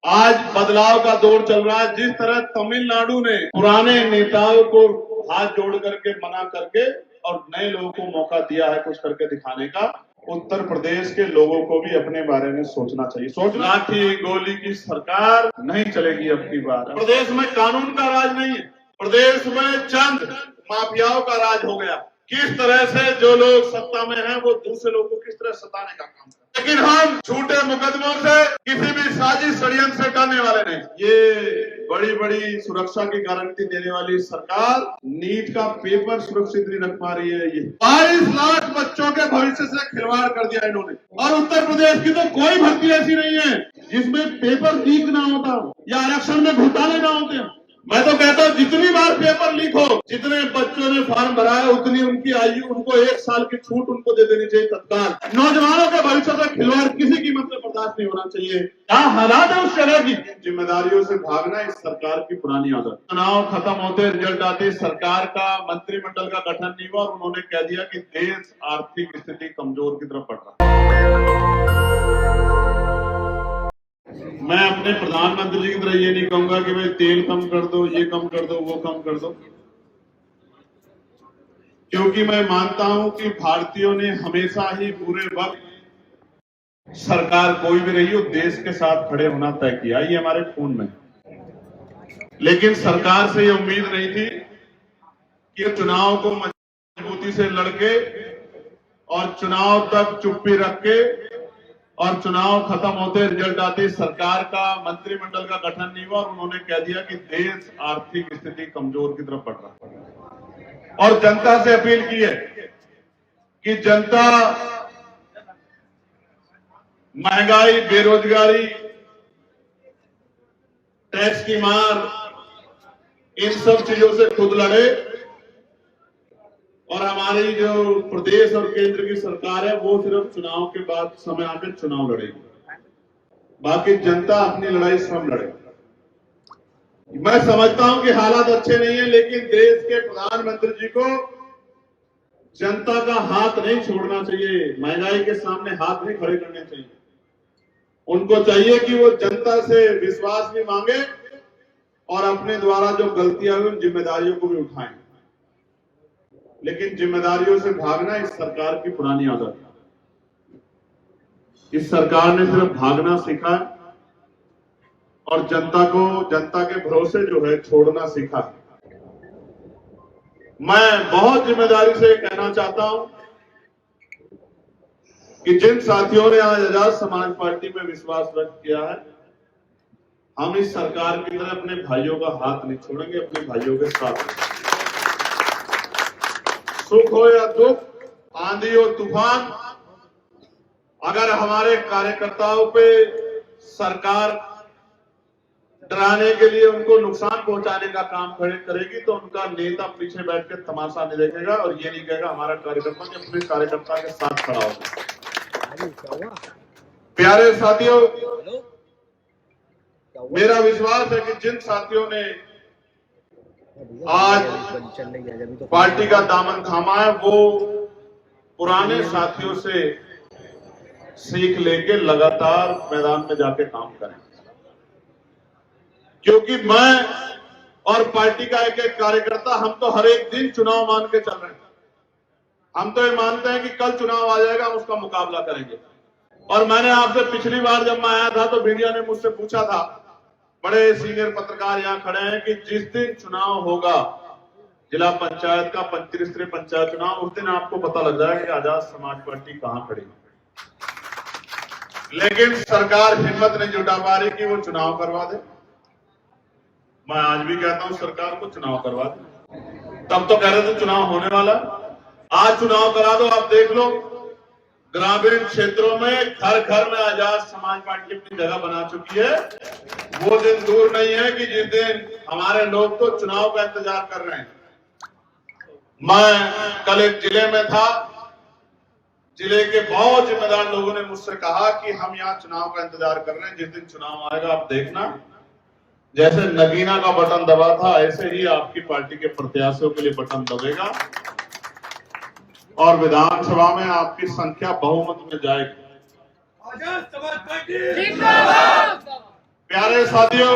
आज बदलाव का दौर चल रहा है। जिस तरह तमिलनाडु ने पुराने नेताओं को हाथ जोड़ करके मना करके और नए लोगों को मौका दिया है कुछ करके दिखाने का, उत्तर प्रदेश के लोगों को भी अपने बारे में सोचना चाहिए। सोचना लाठी गोली की सरकार नहीं चलेगी अब की बार। प्रदेश में कानून का राज नहीं है, प्रदेश में चंद माफियाओं का राज हो गया। किस तरह से जो लोग सत्ता में हैं वो दूसरे लोगों को किस तरह सताने का काम करते हैं। लेकिन हम झूठे मुकदमों से, किसी भी साजिश षड्यंत्र से डरने वाले नहीं। ये बड़ी बड़ी सुरक्षा की गारंटी देने वाली सरकार नीट का पेपर सुरक्षित नहीं रख पा रही है। ये 22 लाख बच्चों के भविष्य से खिलवाड़ कर दिया इन्होंने। और उत्तर प्रदेश की तो कोई भर्ती ऐसी नहीं है जिसमें पेपर लीक ना होता या आरक्षण में घोटाले ना होते। मैं तो कहता हूँ जितनी बार पेपर लीक हो, जितने बच्चों ने फॉर्म भरा है उतनी उनकी आयु, उनको 1 साल की छूट उनको दे देनी चाहिए तत्काल। नौजवानों के भविष्य से खिलवाड़ किसी कीमत में बर्दाश्त नहीं होना चाहिए। क्या हालात है उस शहर की। जिम्मेदारियों से भागना इस सरकार की पुरानी आदत। चुनाव खत्म होते रिजल्ट आते सरकार का मंत्रिमंडल का गठन नहीं हुआ और उन्होंने कह दिया कि देश आर्थिक स्थिति कमजोर की तरफ बढ़ रहा है। मैं अपने प्रधानमंत्री जी की तरह ये नहीं कहूंगा कि भाई तेल कम कर दो, ये कम कर दो, वो कम कर दो, क्योंकि मैं मानता हूं कि भारतीयों ने हमेशा ही बुरे वक्त सरकार कोई भी रही हो देश के साथ खड़े होना तय किया, ये हमारे खून में। लेकिन सरकार से ये उम्मीद नहीं थी कि चुनाव को मजबूती से लड़के और चुनाव तक चुप्पी रख के और चुनाव खत्म होते रिजल्ट आते सरकार का मंत्रिमंडल का गठन नहीं हुआ और उन्होंने कह दिया कि देश आर्थिक स्थिति कमजोर की तरफ बढ़ रहा है। और जनता से अपील की है कि जनता महंगाई, बेरोजगारी, टैक्स की मार, इन सब चीजों से खुद लड़े और हमारी जो प्रदेश और केंद्र की सरकार है वो सिर्फ चुनाव के बाद समय आकर चुनाव लड़ेगी, बाकी जनता अपनी लड़ाई स्वयं लड़ेगी। मैं समझता हूं कि हालात अच्छे नहीं है, लेकिन देश के प्रधानमंत्री जी को जनता का हाथ नहीं छोड़ना चाहिए, महंगाई के सामने हाथ नहीं खड़े करने चाहिए। उनको चाहिए कि वो जनता से विश्वास भी मांगे और अपने द्वारा जो गलतियां हुई उन जिम्मेदारियों को भी उठाएं। लेकिन जिम्मेदारियों से भागना इस सरकार की पुरानी आदत है। इस सरकार ने सिर्फ भागना सीखा और जनता के भरोसे जो है छोड़ना सीखा। मैं बहुत जिम्मेदारी से कहना चाहता हूं कि जिन साथियों ने आज आजाद समाज पार्टी में विश्वास व्यक्त किया है, हम इस सरकार की तरह अपने भाइयों का हाथ नहीं छोड़ेंगे, अपने भाइयों के साथ। सुख हो या दुख, आंधी हो तूफान, अगर हमारे कार्यकर्ताओं पे सरकार डराने के लिए उनको नुकसान पहुंचाने का काम करेगी तो उनका नेता पीछे बैठ के तमाशा नहीं देखेगा और ये नहीं कहेगा हमारा कार्यकर्ता ने अपने कार्यकर्ता के साथ खड़ा होगा। प्यारे साथियों, मेरा विश्वास है कि जिन साथियों ने आज पार्टी का दामन थामा है वो पुराने साथियों से सीख लेके लगातार मैदान में जाके काम करें, क्योंकि मैं और पार्टी का एक एक कार्यकर्ता हम तो हर एक दिन चुनाव मान के चल रहे हैं। हम तो ये मानते हैं कि कल चुनाव आ जाएगा, हम उसका मुकाबला करेंगे। और मैंने आपसे पिछली बार जब मैं आया था तो मीडिया ने मुझसे पूछा था, बड़े सीनियर पत्रकार यहाँ खड़े हैं, कि जिस दिन चुनाव होगा जिला पंचायत का 35 स्तरीय पंचायत चुनाव, उस दिन आपको पता लग जाएगा कि आजाद समाज पार्टी कहां खड़ी है। लेकिन सरकार हिम्मत नहीं जुटा पा रही कि वो चुनाव करवा दे। मैं आज भी कहता हूं सरकार को चुनाव करवा दे। तब तो कह रहे थे चुनाव होने वाला, आज चुनाव करा दो। आप देख लो ग्रामीण क्षेत्रों में घर घर में आजाद समाज पार्टी अपनी जगह बना चुकी है। वो दिन दूर नहीं है कि जिस दिन हमारे लोग तो चुनाव का इंतजार कर रहे हैं। मैं कल एक जिले में था, जिले के बहुत जिम्मेदार लोगों ने मुझसे कहा कि हम यहाँ चुनाव का इंतजार कर रहे हैं, जिस दिन चुनाव आएगा आप देखना, जैसे नगीना का बटन दबा था ऐसे ही आपकी पार्टी के प्रत्याशियों के लिए बटन दबेगा और विधानसभा में आपकी संख्या बहुमत में जाएगी। प्यारे साथियों,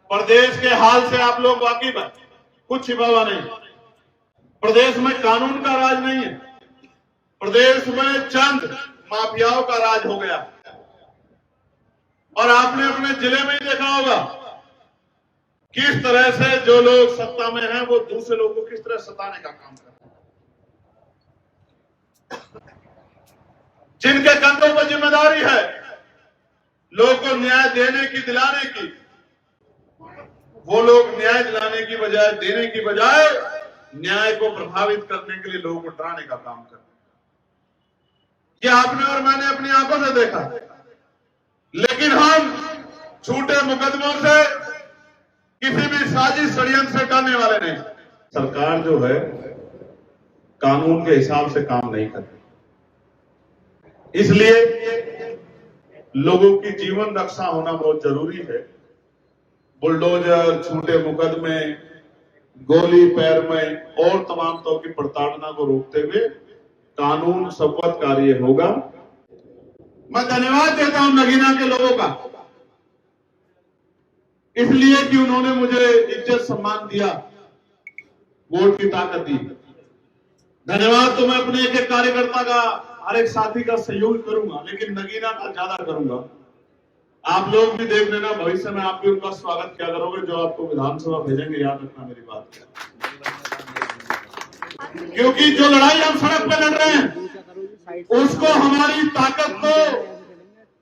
प्रदेश के हाल से आप लोग वाकिफ हैं, कुछ छिपा हुआ नहीं। प्रदेश में कानून का राज नहीं है, प्रदेश में चंद माफियाओं का राज हो गया। और आपने अपने जिले में ही देखा होगा किस तरह से जो लोग सत्ता में हैं वो दूसरे लोगों को किस तरह सताने का काम कर रहे हैं। जिनके कंधों पर जिम्मेदारी है लोगों को न्याय देने की, दिलाने की, वो लोग न्याय दिलाने की बजाय, देने की बजाय न्याय को प्रभावित करने के लिए लोगों को डराने का काम कर रहे हैं। ये आपने और मैंने अपनी आंखों से देखा। लेकिन हम झूठे मुकदमों से, किसी भी साजिश षड्यंत्र से डरने वाले नहीं। सरकार जो है कानून के हिसाब से काम नहीं करती, इसलिए लोगों की जीवन रक्षा होना बहुत जरूरी है। बुलडोजर, झूठे मुकदमे, गोली पैर में और तमाम तरह की प्रताड़ना को रोकते हुए कानून सख्त कार्य होगा। मैं धन्यवाद देता हूं नगीना के लोगों का, इसलिए कि उन्होंने मुझे इज्जत सम्मान दिया, वोट की ताकत दी। धन्यवाद तो मैं अपने एक एक कार्यकर्ता का, हर एक साथी का सहयोग करूंगा, लेकिन नगीना का ज्यादा करूंगा। आप लोग भी देख लेना, भविष्य में आप भी उनका स्वागत क्या करोगे जो आपको विधानसभा भेजेंगे, याद रखना मेरी बात। क्योंकि जो लड़ाई हम सड़क पे लड़ रहे हैं उसको, हमारी ताकत को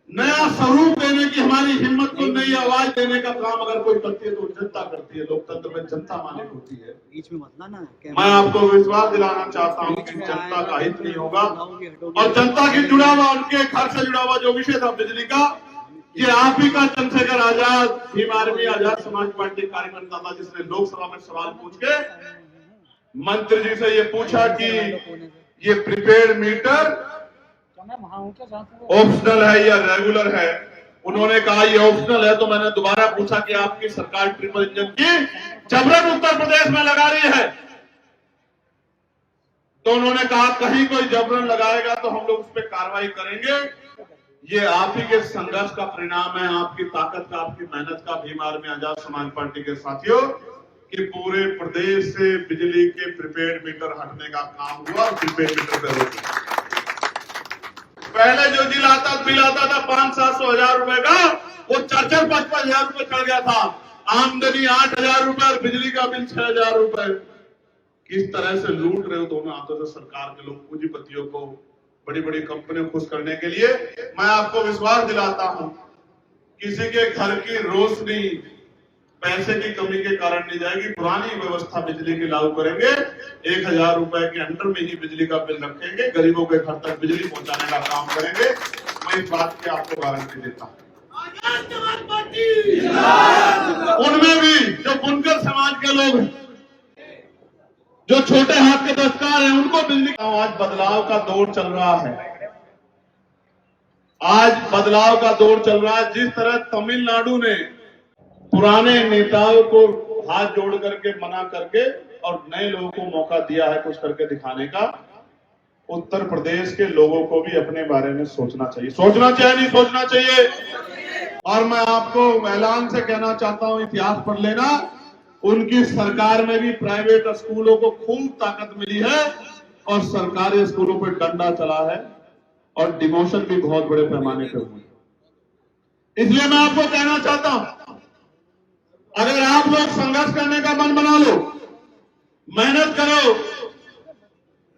नया स्वरूप देने की, हमारी हिम्मत को नई आवाज देने का काम अगर कोई करती है तो जनता करती है। लोकतंत्र में जनता मालिक होती है। बीच में मत ना, मैं आपको विश्वास दिलाना चाहता हूं कि जनता का हित नहीं होगा, और जनता की जुड़ा हुआ, उनके घर से जुड़ा हुआ जो विषय था बिजली का, ये आप ही का चंद्रशेखर आजाद, भीम आर्मी, आजाद समाज पार्टी कार्यकर्ता था जिसने लोकसभा में सवाल पूछ के मंत्री जी से ये पूछा कि ये प्रीपेड मीटर ऑप्शनल है या रेगुलर है। उन्होंने कहा ये ऑप्शनल है, तो मैंने दोबारा पूछा कि आपकी सरकार ट्रिपल इंजन की जबरन उत्तर प्रदेश में लगा रही है, तो उन्होंने कहा कहीं कोई जबरन लगाएगा तो हम लोग उस पर कार्रवाई करेंगे। ये आप ही के संघर्ष का परिणाम है, आपकी ताकत का, आपकी मेहनत का, भीम आर्मी आजाद समाज पार्टी के साथियों, कि पूरे प्रदेश से बिजली के प्रीपेड मीटर हटने का काम हुआ। प्रीपेड मीटर पे रोक, पहले जो बिल आता था 500-700 हजार रुपए का, वो 4-4-5-5 हजार रुपए चढ़ गया था। आमदनी 8 हजार रुपए और बिजली का बिल 6 हजार रुपए। किस तरह से लूट रहे हो दोनों हाथों से सरकार के लोग, पूंजीपतियों को, बड़ी बड़ी कंपनियों को खुश करने के लिए। मैं आपको विश्वास दिलाता हूं, किसी के घर की रोशनी पैसे की कमी के कारण नहीं जाएगी। पुरानी व्यवस्था बिजली की लागू करेंगे, 1000 रुपए के अंडर में ही बिजली का बिल रखेंगे, गरीबों के घर तक बिजली पहुंचाने का काम करेंगे। मैं इस बात की आपको गारंटी देता हूं। उनमें भी जो बुनकर समाज के लोग हैं, जो छोटे हाथ के दस्तकार हैं, उनको बिजली। आज बदलाव का दौर चल रहा है, आज बदलाव का दौर चल रहा है। जिस तरह तमिलनाडु ने पुराने नेताओं को हाथ जोड़ करके मना करके और नए लोगों को मौका दिया है कुछ करके दिखाने का, उत्तर प्रदेश के लोगों को भी अपने बारे में सोचना चाहिए। सोचना चाहिए, नहीं सोचना चाहिए। और मैं आपको ऐलान से कहना चाहता हूं, इतिहास पढ़ लेना, उनकी सरकार में भी प्राइवेट स्कूलों को खूब ताकत मिली है और सरकारी स्कूलों पर डंडा चला है और डिमोशन भी बहुत बड़े पैमाने पर हुए। इसलिए मैं आपको कहना चाहता हूं, अगर आप लोग संघर्ष करने का मन बना लो, मेहनत करो।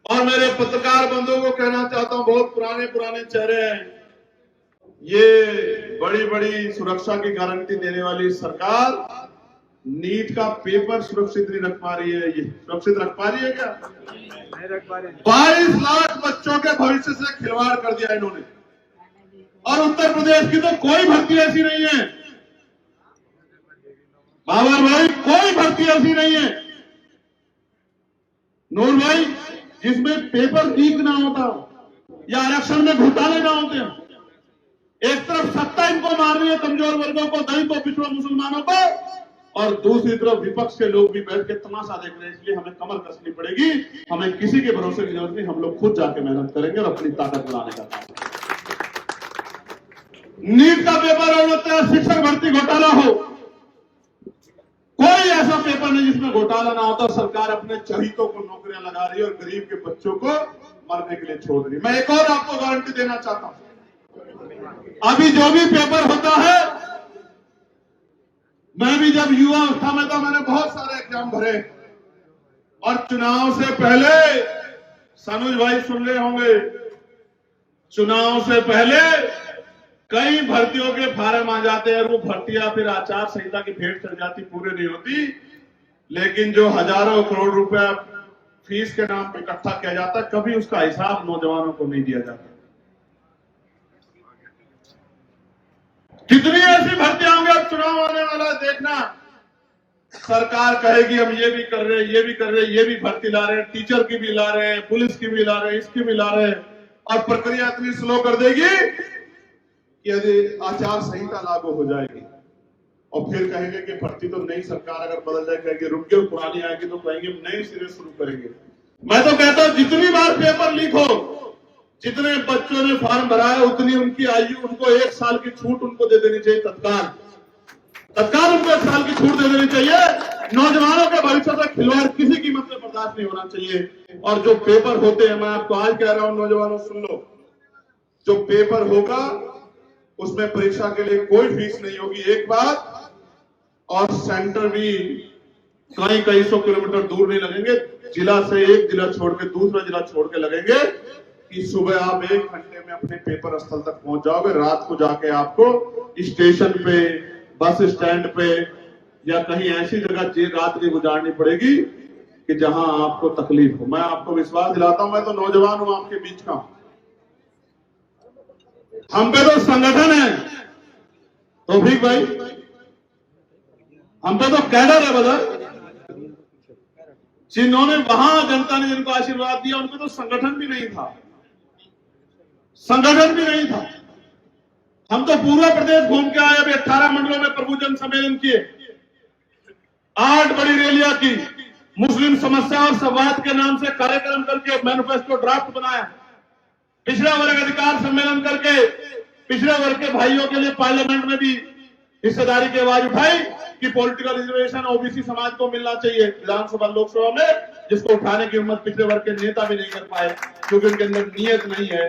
और मेरे पत्रकार बंधुओं को कहना चाहता हूं, बहुत पुराने पुराने चेहरे हैं, ये बड़ी बड़ी सुरक्षा की गारंटी देने वाली सरकार नीट का पेपर सुरक्षित नहीं रख पा रही है। ये सुरक्षित रख पा रही है क्या? नहीं रख पा रही। 22 लाख बच्चों के भविष्य से खिलवाड़ कर दिया इन्होंने। और उत्तर प्रदेश की तो कोई भर्ती ऐसी नहीं है बाबर भाई, कोई भर्ती ऐसी नहीं है नूर भाई जिसमें पेपर लीक ना होता या आरक्षण में घोटाले ना होते हैं। एक तरफ सत्ता इनको मार रही है, कमजोर वर्गों को, दलितों, पिछड़ों, मुसलमानों को, और दूसरी तरफ विपक्ष के लोग भी बैठ के तमाशा देख रहे हैं। इसलिए हमें कमर कसनी पड़ेगी, हमें किसी के भरोसे की जरूरत नहीं, हम लोग खुद जाके मेहनत करेंगे और अपनी ताकत बढ़ाने का काम। नीट का पेपर हो सकता है, शिक्षक भर्ती घोटाला हो, कोई ऐसा पेपर नहीं जिसमें घोटाला ना होता। सरकार अपने चहितों को नौकरियां लगा रही है और गरीब के बच्चों को मरने के लिए छोड़ रही है। मैं एक और आपको गारंटी देना चाहता हूं, अभी जो भी पेपर होता है, मैं भी जब युवा अवस्था में था, मैंने बहुत सारे एग्जाम भरे और चुनाव से पहले, सनुज भाई सुन रहे होंगे, चुनाव से पहले कई भर्तियों के फार्म आ जाते हैं और वो भर्तियां फिर आचार संहिता की भेंट चढ़ जाती, पूरे नहीं होती, लेकिन जो हजारों करोड़ रुपया फीस के नाम पे इकट्ठा किया जाता है, कभी उसका हिसाब नौजवानों को नहीं दिया जाता। कितनी ऐसी भर्तियां होंगी, अब चुनाव आने वाला देखना, सरकार कहेगी हम ये भी कर रहे हैं, ये भी कर रहे हैं, ये भी भर्ती ला रहे हैं, टीचर की भी ला रहे हैं, पुलिस की भी ला रहे हैं, इसकी भी ला रहे हैं, और प्रक्रिया इतनी स्लो कर देगी कि यदि आचार संहिता लागू हो जाएगी और फिर कहेंगे कि भर्ती तो नई सरकार अगर बदल जाए, कहेंगे रुक गए, पुरानी आएगी तो कहेंगे नए सिरे शुरू करेंगे। मैं तो कहता हूं जितनी बार पेपर लीक हो, जितने बच्चों ने फॉर्म भरा है, उतनी उनकी आयु, उनको 1 साल की छूट उनको दे देनी चाहिए, तत्काल उनको 1 साल की छूट दे देनी चाहिए। नौजवानों के भविष्य से खिलवाड़ किसी कीमत में बर्दाश्त नहीं होना चाहिए। और जो पेपर होते हैं, मैं आपको आज कह रहा हूं नौजवानों सुन लो, जो पेपर होगा उसमें परीक्षा के लिए कोई फीस नहीं होगी, एक बात, और सेंटर भी कई सौ किलोमीटर दूर नहीं लगेंगे, जिला से एक जिला छोड़ के दूसरा जिला छोड़ के लगेंगे कि सुबह आप 1 घंटे में अपने पेपर स्थल तक पहुंच जाओगे, रात को जाके आपको स्टेशन पे, बस स्टैंड पे या कहीं ऐसी जगह रात की गुजारनी पड़ेगी कि जहां आपको तकलीफ हो। मैं आपको विश्वास दिलाता हूं, मैं तो नौजवान हूं आपके बीच का, हम पे तो संगठन है तौफीक भाई, हम पे तो कैडर है बदर, जिन्होंने वहां जनता ने जिनको आशीर्वाद दिया उनपे तो संगठन भी नहीं था, संगठन भी नहीं था। हम तो पूरा प्रदेश घूम के आए, अभी 18 मंडलों में प्रभुजन सम्मेलन किए, 8 बड़ी रैलियां की, मुस्लिम समस्या और संवाद के नाम से कार्यक्रम करके मैनिफेस्टो ड्राफ्ट बनाया, पिछड़ा वर्ग अधिकार सम्मेलन करके पिछड़े वर्ग के भाइयों के लिए पार्लियामेंट में भी हिस्सेदारी की आवाज उठाई कि पॉलिटिकल रिजर्वेशन ओबीसी समाज को मिलना चाहिए विधानसभा लोकसभा में, जिसको उठाने की हिम्मत पिछड़े वर्ग के नेता भी नहीं कर पाए क्योंकि उनके अंदर नियत नहीं है।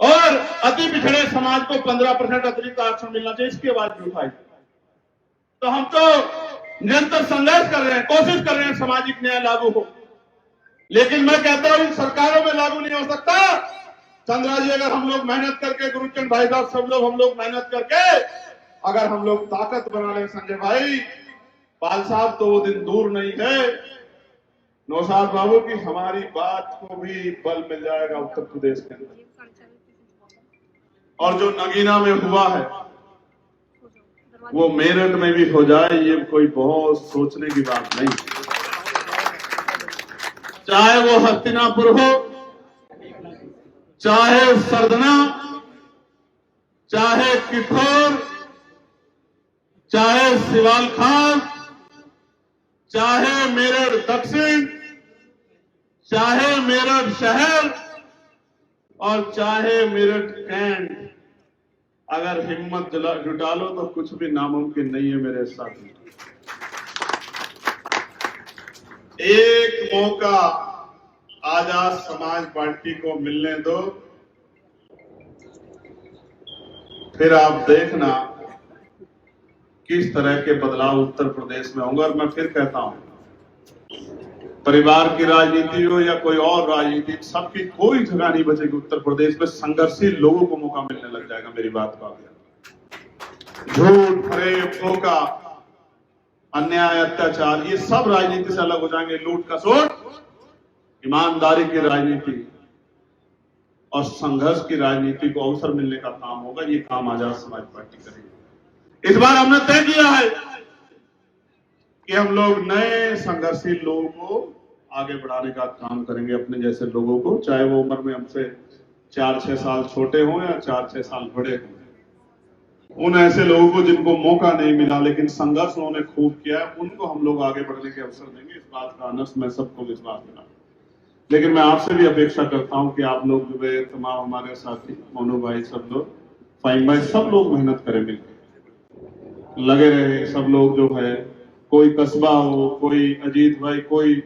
और अति पिछड़े समाज को 15% अतिरिक्त आरक्षण मिलना चाहिए, इसकी आवाज भी उठाई। तो हम तो निरंतर संघर्ष कर रहे हैं, कोशिश कर रहे हैं सामाजिक न्याय लागू हो, लेकिन मैं कहता हूं सरकारों में लागू नहीं हो सकता। चंद्रा जी, अगर हम लोग मेहनत करके, गुरुचंद भाई साहब सब लोग, हम लोग मेहनत करके अगर हम लोग ताकत बना ले, संजय भाई, पाल साहब, तो वो दिन दूर नहीं है नौशाद बाबू की हमारी बात को भी बल मिल जाएगा उत्तर प्रदेश के अंदर। और जो नगीना में हुआ है वो मेरठ में भी हो जाए, ये कोई बहुत सोचने की बात नहीं। चाहे वो हस्तिनापुर हो, चाहे सरदना, चाहे किथौर, चाहे सिवाल खान, चाहे मेरठ दक्षिण, चाहे मेरठ शहर और चाहे मेरठ कैंट, अगर हिम्मत जुटा लो तो कुछ भी नामुमकिन नहीं है मेरे साथी। एक मौका आजाद समाज पार्टी को मिलने दो, फिर आप देखना किस तरह के बदलाव उत्तर प्रदेश में होंगे। और मैं फिर कहता हूं, परिवार की राजनीति हो या कोई और राजनीति, सबकी कोई जगह नहीं बचेगी उत्तर प्रदेश में। संघर्षशील लोगों को मौका मिलने लग जाएगा, मेरी बात को आगे। झूठ, फरेब, धोखा, अन्याय, अत्याचार, ये सब राजनीति से अलग हो जाएंगे। लूट खसोट, ईमानदारी की राजनीति और संघर्ष की राजनीति को अवसर मिलने का काम होगा। ये काम आजाद समाज पार्टी करेगी। इस बार हमने तय किया है कि हम लोग नए संघर्षशील लोगों को आगे बढ़ाने का काम करेंगे, अपने जैसे लोगों को, चाहे वो उम्र में हमसे 4-6 साल छोटे हों या 4-6 साल बड़े हों। उन ऐसे लोगों को जिनको मौका नहीं मिला लेकिन संघर्ष उन्होंने खूब किया है, उनको हम लोग आगे बढ़ने के अवसर देंगे। इस बात का अनस मैं सबको विश्वास दिला। लेकिन मैं आपसे भी अपेक्षा करता हूं कि आप लोग जो है तमाम हमारे साथी, मोनू भाई, सब लोग फाइन भाई सब लोग मेहनत करें, मिलकर लगे रहे सब लोग जो है, कोई कस्बा हो, कोई अजीत भाई, कोई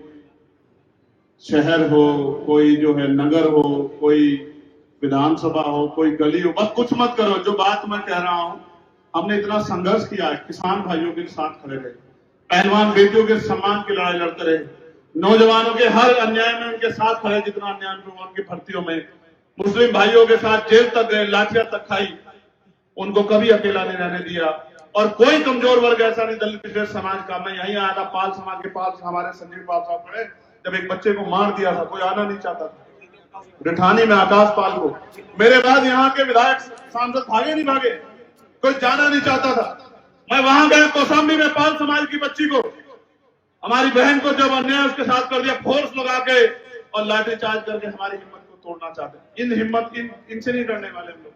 शहर हो, कोई जो है नगर हो, कोई विधानसभा हो, कोई गली हो, बस कुछ मत करो। जो बात मैं कह रहा हूं, हमने इतना संघर्ष किया है, किसान भाइयों के साथ खड़े रहे, पहलवान बेटियों के सम्मान की लड़ाई लड़ते रहे, नौजवानों के हर अन्याय में उनके साथ खड़े, जितना अन्याय उनकी भर्तियों में, मुस्लिम भाइयों के साथ जेल तक गए, लाठियां तक खाई, उनको कभी अकेला नहीं रहने दिया। और कोई कमजोर वर्ग ऐसा नहीं दलित पिछड़े समाज का। मैं यही आया था, पाल समाज के पाल हमारे संजीव पाल साहब खड़े, जब एक बच्चे को मार दिया था, कोई आना नहीं चाहता था रिठानी में आकाश पाल को। मेरे बाद यहाँ के विधायक सांसद भागे नहीं भागे, कोई जाना नहीं चाहता था। मैं वहां गया कौशाम्बी में, पाल समाज की बच्ची को, हमारी बहन को जब अन्याय उसके साथ कर दिया, फोर्स लगा के और लाठीचार्ज करके हमारी हिम्मत को तोड़ना चाहते हैं। इन हिम्मत इनसे नहीं डरने वाले हम लोग,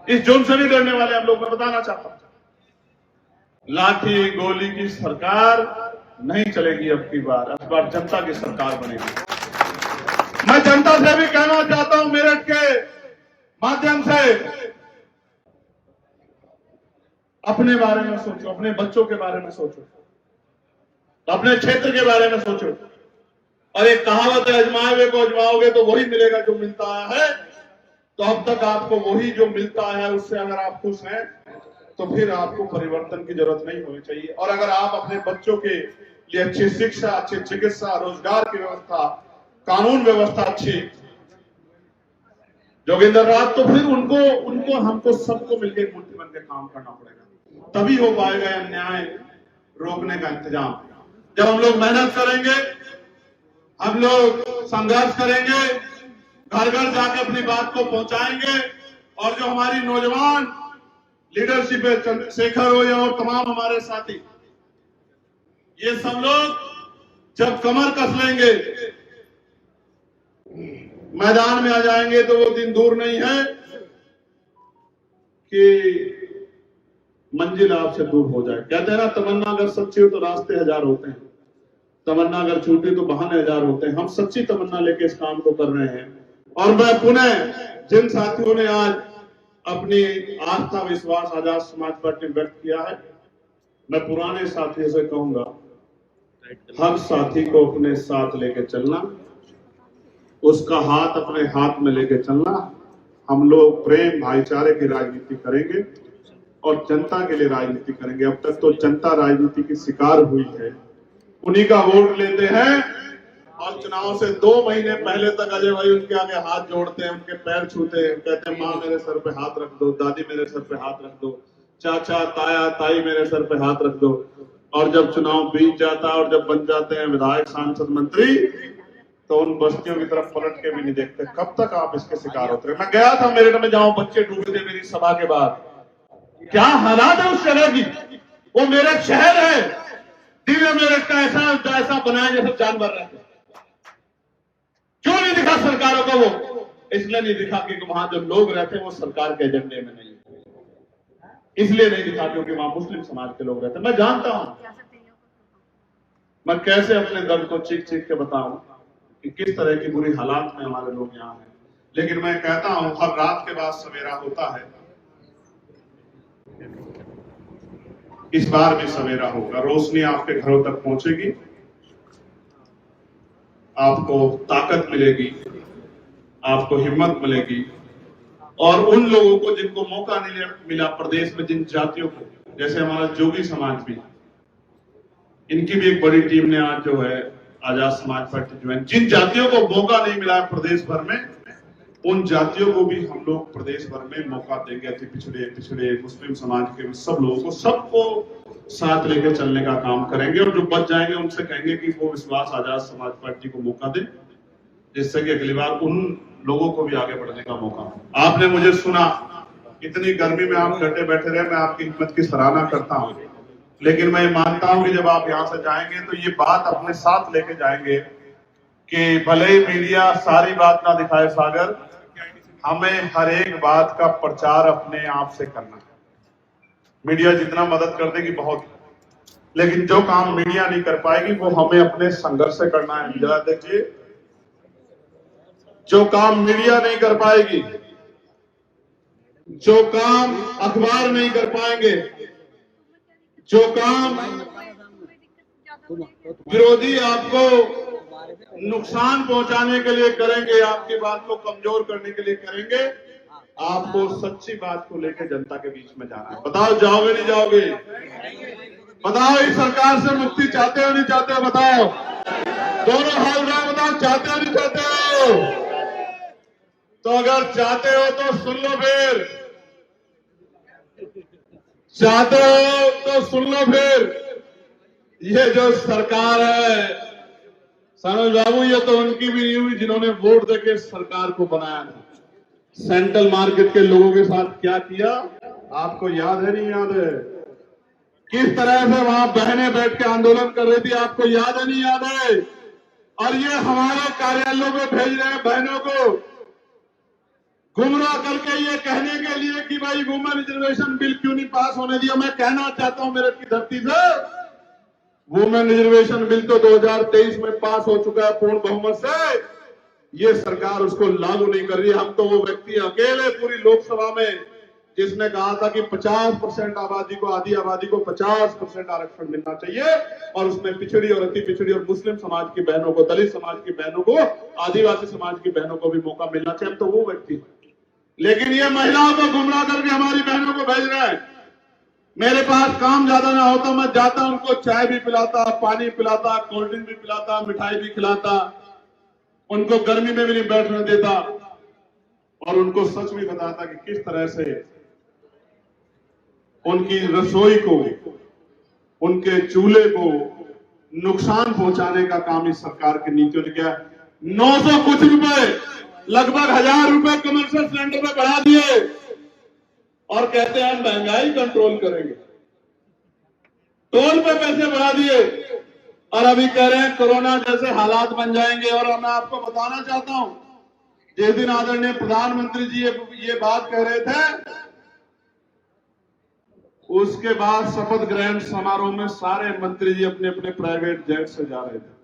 इस जुर्म से नहीं डरने वाले हम लोग। मैं बताना चाहता हूं, लाठी गोली की सरकार नहीं चलेगी अब की बार। अब बार जनता की सरकार बनेगी। मैं जनता से भी कहना चाहता हूं, मेरठ के माध्यम से, अपने बारे में सोचो, अपने बच्चों के बारे में सोचो, अपने क्षेत्र के बारे में सोचो। और एक कहावत है, अजमाए हुए को अजमाओगे तो वही मिलेगा जो मिलता आया है। तो अब तक आपको वही जो मिलता है उससे अगर आप खुश हैं तो फिर आपको परिवर्तन की जरूरत नहीं होनी चाहिए। और अगर आप अपने बच्चों के लिए अच्छी शिक्षा, अच्छी चिकित्सा, रोजगार की व्यवस्था, कानून व्यवस्था अच्छी जोगिंदर राज, तो फिर उनको हमको सबको मिलकर मुट्ठी बन के काम करना पड़ेगा, तभी हो पाएगा अन्याय रोकने का इंतजाम। जब हम लोग मेहनत करेंगे, हम लोग संघर्ष करेंगे, घर घर जाके अपनी बात को पहुंचाएंगे, और जो हमारी नौजवान लीडरशिप है, चंद्रशेखर हो या और तमाम हमारे साथी, ये सब लोग जब कमर कस लेंगे, मैदान में आ जाएंगे, तो वो दिन दूर नहीं है कि मंजिल आपसे दूर हो जाए। कहते हैं ना, तमन्ना अगर सच्ची हो तो रास्ते हजार होते हैं, तमन्ना अगर झूठी तो बहाने हजार होते हैं। हम सच्ची तमन्ना लेके इस काम को कर रहे हैं। और मैं पुनः जिन साथियों ने आज अपनी आस्था विश्वास आजाद समाज पार्टी व्यक्त किया है, मैं पुराने साथियों से कहूंगा, हर साथी को अपने साथ लेके चलना, उसका हाथ अपने हाथ में लेके चलना। हम लोग प्रेम भाईचारे की राजनीति करेंगे और जनता के लिए राजनीति करेंगे। अब तक तो जनता राजनीति की शिकार हुई है, उन्हीं का वोट लेते हैं और चुनाव से 2 महीने पहले तक अजय भाई उनके आगे हाथ जोड़ते हैं, उनके पैर छूते हैं, कहते हैं माँ मेरे सर पे हाथ रख दो, दादी मेरे सर पे हाथ रख दो, चाचा ताया ताई मेरे सर पे हाथ रख दो। और जब चुनाव बीत जाता है और जब बन जाते हैं विधायक, सांसद, मंत्री, तो उन बस्तियों की तरफ पलट के भी नहीं देखते। कब तक आप इसके शिकार होते रहे। मैं गया था मेरठ में, जहां बच्चे डूबे थे मेरी सभा के बाद, क्या हालात है उस शहर की। वो मेरठ शहर है, दिव्य मेरठ का ऐसा बनाया जैसे जानवर रहते। क्यों नहीं दिखा सरकारों को? वो इसलिए नहीं दिखा क्योंकि वहां जो लोग रहते हैं वो सरकार के एजेंडे में नहीं, इसलिए नहीं दिखा क्योंकि वहां मुस्लिम समाज के लोग रहते हैं। मैं जानता हूं मैं कैसे अपने दर्द को चीख चीख के बताऊं कि किस तरह की बुरी हालात में हमारे लोग यहाँ हैं। लेकिन मैं कहता हूं, हर रात के बाद सवेरा होता है, इस बार भी सवेरा होगा। रोशनी आपके घरों तक पहुंचेगी, आपको ताकत मिलेगी, आपको हिम्मत मिलेगी। और उन लोगों को जिनको मौका नहीं मिला प्रदेश में, जिन जातियों को, जैसे हमारा जोगी समाज भी, इनकी भी एक बड़ी टीम ने आज जो है आजाद समाज पार्टी ज्वाइन। जिन जातियों को मौका नहीं मिला प्रदेश भर में, उन जातियों को भी हम लोग प्रदेश भर में मौका देंगे। अति पिछड़े मुस्लिम समाज के सब लोगों को, सबको साथ लेकर चलने का काम करेंगे। और जो बच जाएंगे उनसे कहेंगे कि वो विश्वास आजाद समाज पार्टी को मौका दे, जिससे कि अगली बार उन लोगों को भी आगे बढ़ने का मौका हो। आपने मुझे सुना, इतनी गर्मी में आप डटे बैठे रहे, मैं आपकी हिम्मत की सराहना करता हूं। लेकिन मैं मानता हूं कि जब आप यहां से जाएंगे तो ये बात अपने साथ लेके जाएंगे कि भले ही मीडिया सारी बात ना दिखाए सागर, हमें हर एक बात का प्रचार अपने आप से करना है। मीडिया जितना मदद कर देगी बहुत, लेकिन जो काम मीडिया नहीं कर पाएगी वो हमें अपने संघर्ष से करना है। जरा देखिए, जो काम मीडिया नहीं कर पाएगी जो काम अखबार नहीं कर पाएंगे, जो काम विरोधी आपको नुकसान पहुंचाने के लिए करेंगे, आपकी बात को कमजोर करने के लिए करेंगे, आपको सच्ची बात को लेकर जनता के बीच में जाना है। बताओ जाओगे नहीं जाओगे? बताओ इस सरकार से मुक्ति चाहते हो नहीं चाहते हो? बताओ, दोनों हाल उठाओ, बताओ चाहते हो नहीं चाहते हो? तो अगर चाहते हो तो सुन लो, फिर चाहते हो तो सुन लो। फिर ये जो सरकार है सनोज बाबू, ये तो उनकी भी नहीं हुई जिन्होंने वोट देके सरकार को बनाया था। सेंट्रल मार्केट के लोगों के साथ क्या किया आपको याद है नहीं याद है? किस तरह से वहां बहनें बैठ के आंदोलन कर रही थी, आपको याद है नहीं याद है? और ये हमारे कार्यालयों में भेज रहे हैं बहनों को गुमराह करके, ये कहने के लिए कि भाई वुमेन रिजर्वेशन बिल क्यों नहीं पास होने दिया। मैं कहना चाहता हूं मेरठ की धरती से, वुमेन रिजर्वेशन बिल तो 2023 में पास हो चुका है पूर्ण बहुमत से। ये सरकार उसको लागू नहीं कर रही। हम तो वो व्यक्ति अकेले पूरी लोकसभा में जिसने कहा था कि 50% आबादी को, आधी आबादी को 50% आरक्षण मिलना चाहिए, और उसमें पिछड़ी और अति पिछड़ी और मुस्लिम समाज की बहनों को, दलित समाज की बहनों को, आदिवासी समाज की बहनों को भी मौका मिलना चाहिए। हम तो वो व्यक्ति, लेकिन ये महिलाओं को गुमराह करके हमारी बहनों को भेज रहे हैं। मेरे पास काम ज्यादा ना होता, मैं जाता उनको चाय भी पिलाता, पानी पिलाता, कोल्ड ड्रिंक भी पिलाता, मिठाई भी खिलाता, उनको गर्मी में भी नहीं बैठने देता, और उनको सच भी बताता कि किस तरह से उनकी रसोई को, उनके चूल्हे को नुकसान पहुंचाने का काम इस सरकार की नीतियों ने किया। 900 कुछ रुपए, लगभग 1000 रुपए कमर्शियल सिलेंडर में बढ़ा दिए, और कहते हैं हम महंगाई कंट्रोल करेंगे। टोल पे पैसे बढ़ा दिए, और अभी कह रहे हैं कोरोना जैसे हालात बन जाएंगे। और मैं आपको बताना चाहता हूं, जिस दिन आदरणीय प्रधानमंत्री जी ये बात कह रहे थे, उसके बाद शपथ ग्रहण समारोह में सारे मंत्री जी अपने अपने प्राइवेट जेट से जा रहे थे।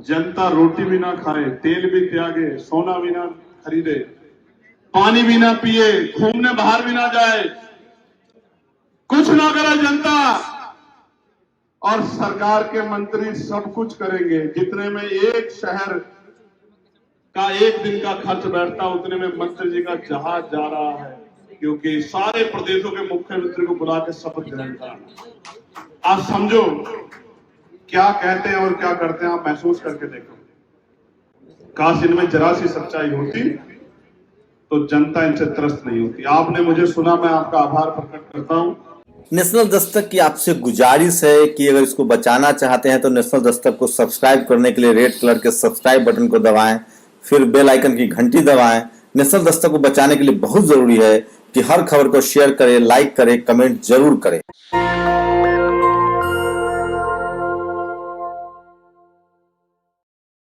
जनता रोटी भी ना खाए, तेल भी त्यागे, सोना भी ना खरीदे, पानी भी ना पिए, घूमने बाहर भी ना जाए, कुछ ना करे जनता, और सरकार के मंत्री सब कुछ करेंगे। जितने में एक शहर का एक दिन का खर्च बैठता, उतने में मंत्री जी का जहाज जा रहा है, क्योंकि सारे प्रदेशों के मुख्यमंत्री को बुला के शपथ ग्रहण कराना। आप समझो क्या कहते हैं और क्या करते हैं, आप महसूस करके देखो। काश इनमें जरा सी सच्चाई होती तो जनता इनसे त्रस्त नहीं होती। आपने मुझे सुना, मैं आपका आभार प्रकट करता हूं। नेशनल दस्तक की आपसे गुजारिश है कि अगर इसको बचाना चाहते हैं तो नेशनल दस्तक को सब्सक्राइब करने के लिए रेड कलर के सब्सक्राइब बटन को दबाएं, फिर बेल आइकन की घंटी दबाएं। नेशनल दस्तक को बचाने के लिए बहुत जरूरी है कि हर खबर को शेयर करें, लाइक करें, कमेंट जरूर करें।